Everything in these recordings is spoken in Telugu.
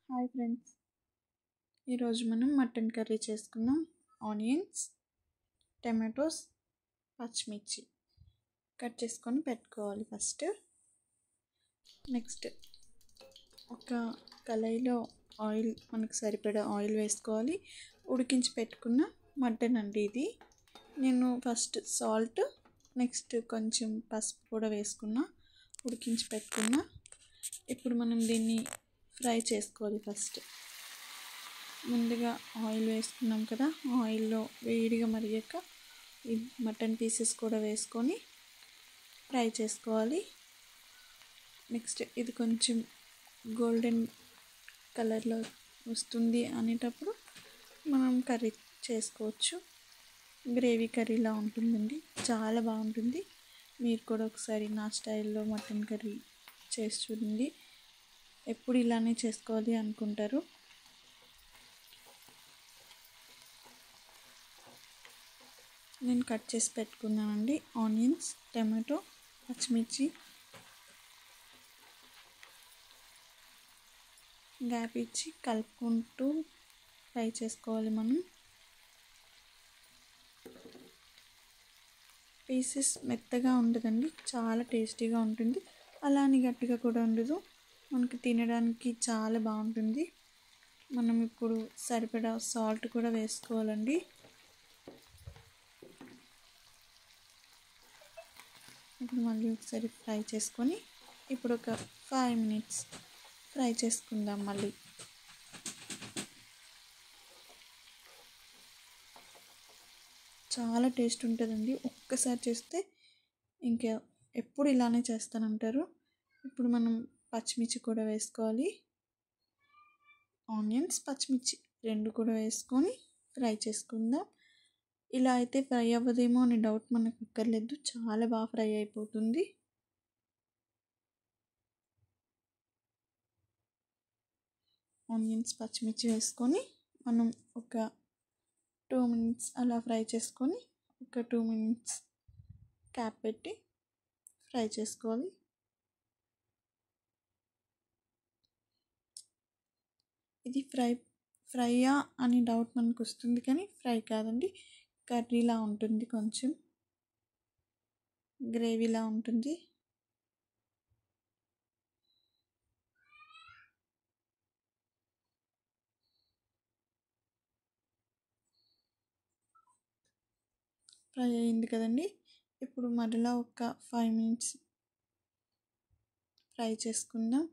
హాయ్ ఫ్రెండ్స్, ఈరోజు మనం మటన్ కర్రీ చేసుకుందాం. ఆనియన్స్, టమాటోస్, పచ్చిమిర్చి కట్ చేసుకొని పెట్టుకోవాలి ఫస్ట్. నెక్స్ట్ ఒక కళాయిలో ఆయిల్, మనకు సరిపడా ఆయిల్ వేసుకోవాలి. ఉడికించి పెట్టుకున్న మటన్ అండి ఇది. నేను ఫస్ట్ సాల్ట్, నెక్స్ట్ కొంచెం పసుపు కూడా వేసుకున్నా, ఉడికించి పెట్టుకున్నా. ఇప్పుడు మనం దీన్ని ఫ్రై చేసుకోవాలి. ఫస్ట్ ముందుగా ఆయిల్ వేసుకున్నాం కదా, ఆయిల్లో వేడిగా మరిగాక ఈ మటన్ పీసెస్ కూడా వేసుకొని ఫ్రై చేసుకోవాలి. నెక్స్ట్ ఇది కొంచెం గోల్డెన్ కలర్లో వస్తుంది అనేటప్పుడు మనం కర్రీ చేసుకోవచ్చు. గ్రేవీ కర్రీలా ఉంటుందండి, చాలా బాగుంటుంది. మీరు కూడా ఒకసారి నా స్టైల్లో మటన్ కర్రీ చేసి చూడండి. ఎప్పుడు ఇలానే చేసుకోవాలి అనుకుంటారు. నేను కట్ చేసి పెట్టుకున్నానండి ఆనియన్స్, టమాటో, పచ్చిమిర్చి. గ్యాప్ ఇచ్చి కలుపుకుంటూ ఫ్రై చేసుకోవాలి. మనం పీసెస్ మెత్తగా ఉండదండి, చాలా టేస్టీగా ఉంటుంది. అలానే గట్టిగా కూడా ఉండదు, మనకి తినడానికి చాలా బాగుంటుంది. మనం ఇప్పుడు సరిపడా సాల్ట్ కూడా వేసుకోవాలండి. ఇప్పుడు మళ్ళీ ఒకసారి ఫ్రై చేసుకొని ఇప్పుడు ఒక 5 minutes ఫ్రై చేసుకుందాం. మళ్ళీ చాలా టేస్ట్ ఉంటుందండి. ఒక్కసారి చేస్తే ఇంకా ఎప్పుడు ఇలానే చేస్తానంటారు. ఇప్పుడు మనం పచ్చిమిర్చి కూడా వేసుకోవాలి. ఆనియన్స్, పచ్చిమిర్చి రెండు కూడా వేసుకొని ఫ్రై చేసుకుందాం. ఇలా అయితే ఫ్రై అవ్వదేమో అని డౌట్ మనకు అక్కర్లేదు, చాలా బాగా ఫ్రై అయిపోతుంది. ఆనియన్స్, పచ్చిమిర్చి వేసుకొని మనం ఒక 2 minutes అలా ఫ్రై చేసుకొని ఒక 2 minutes క్యాప్ పెట్టి ఫ్రై చేసుకోవాలి. ఇది ఫ్రైయా అని డౌట్ మనకు వస్తుంది, కానీ ఫ్రై కాదండి, కర్రీలా ఉంటుంది, కొంచెం గ్రేవీలా ఉంటుంది. ఫ్రై అయింది కదండి. ఇప్పుడు మరలా ఒక 5 minutes ఫ్రై చేసుకుందాం.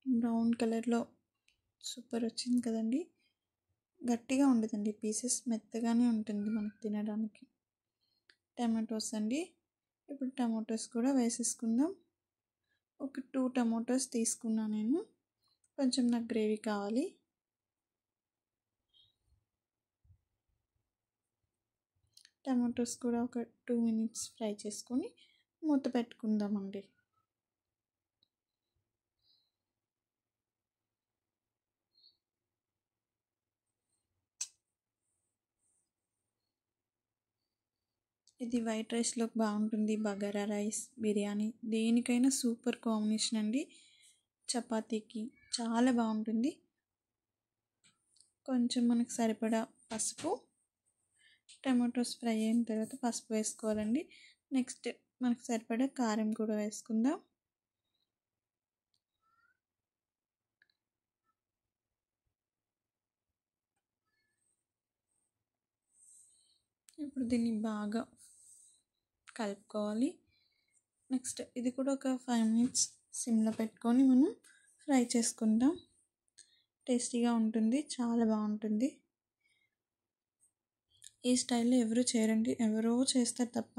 బ్రౌన్ కలర్లో సూపర్ వచ్చింది కదండి. గట్టిగా ఉండదండి, పీసెస్ మెత్తగానే ఉంటుంది మనకు తినడానికి. టమాటోస్ అండి, ఇప్పుడు టమాటోస్ కూడా వేసేసుకుందాం. ఒక 2 టమాటోస్ తీసుకున్నాను నేను, కొంచెం నాకు గ్రేవీ కావాలి. టమాటోస్ కూడా ఒక 2 minutes ఫ్రై చేసుకొని మూత పెట్టుకుందామండి. ఇది వైట్ రైస్లోకి బాగుంటుంది, బగారా రైస్, బిర్యానీ, దేనికైనా సూపర్ కాంబినేషన్ అండి. చపాతీకి చాలా బాగుంటుంది. కొంచెం మనకు సరిపడా పసుపు, టమాటోస్ ఫ్రై అయిన తర్వాత పసుపు వేసుకోవాలండి. నెక్స్ట్ మనకు సరిపడా కారం కూడా వేసుకుందాం. ఇప్పుడు దీన్ని బాగా కలుపుకోవాలి. నెక్స్ట్ ఇది కూడా ఒక 5 minutes సిమ్లో పెట్టుకొని మనం ఫ్రై చేసుకుందాం. టేస్టీగా ఉంటుంది, చాలా బాగుంటుంది. ఈ స్టైల్లో ఎవరు చేయరండి, ఎవరో చేస్తారు తప్ప,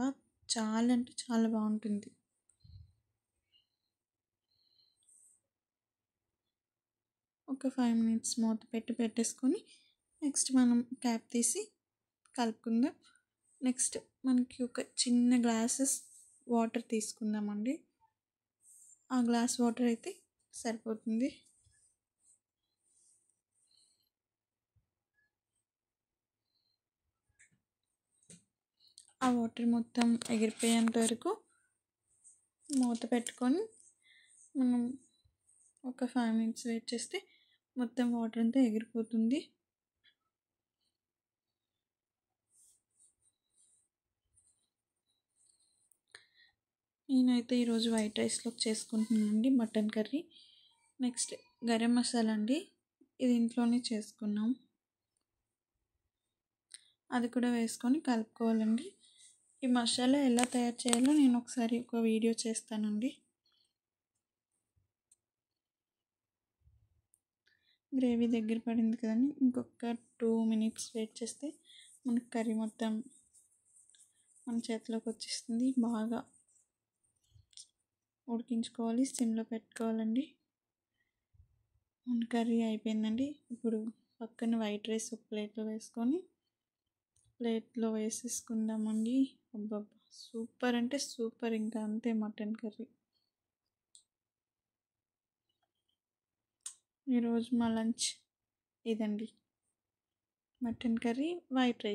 చాలా అంటే చాలా బాగుంటుంది. ఒక 5 minutes మూత పెట్టేసుకొని నెక్స్ట్ మనం క్యాప్ తీసి కలుపుకుందాం. నెక్స్ట్ మనకి ఒక చిన్న గ్లాసెస్ వాటర్ తీసుకుందామండి. ఆ గ్లాస్ వాటర్ అయితే సరిపోతుంది. ఆ వాటర్ మొత్తం ఎగిరిపోయేంత వరకు మూత పెట్టుకొని మనం ఒక 5 మినిట్స్ వెయిట్ చేస్తే మొత్తం వాటర్ అంతా ఎగిరిపోతుంది. నేనైతే ఈరోజు వైట్ రైస్లోకి చేసుకుంటున్నానండి mutton curry. Next garam masala అండి, ఇది ఇంట్లోనే చేసుకున్నాం. అది కూడా వేసుకొని కలుపుకోవాలండి. ఈ మసాలా ఎలా తయారు చేయాలో నేను ఒకసారి ఒక వీడియో చేస్తానండి. గ్రేవీ దగ్గర పడింది కదండి, ఇంకొక 2 మినిట్స్ వెయిట్ చేస్తే మనకు కర్రీ మొత్తం మన చేతిలోకి వచ్చేస్తుంది. బాగా ఉడికించుకోవాలి, సిమ్లో పెట్టుకోవాలండి. మన కర్రీ అయిపోయిందండి. ఇప్పుడు పక్కన వైట్ రైస్ ఒక ప్లేట్లో వేసేసుకుందామండి. అబ్బబ్బా, సూపర్ అంటే సూపర్, ఇంకా అంతే మటన్ కర్రీ. ఈరోజు మా లంచ్ ఇదండి, మటన్ కర్రీ, వైట్ రైస్.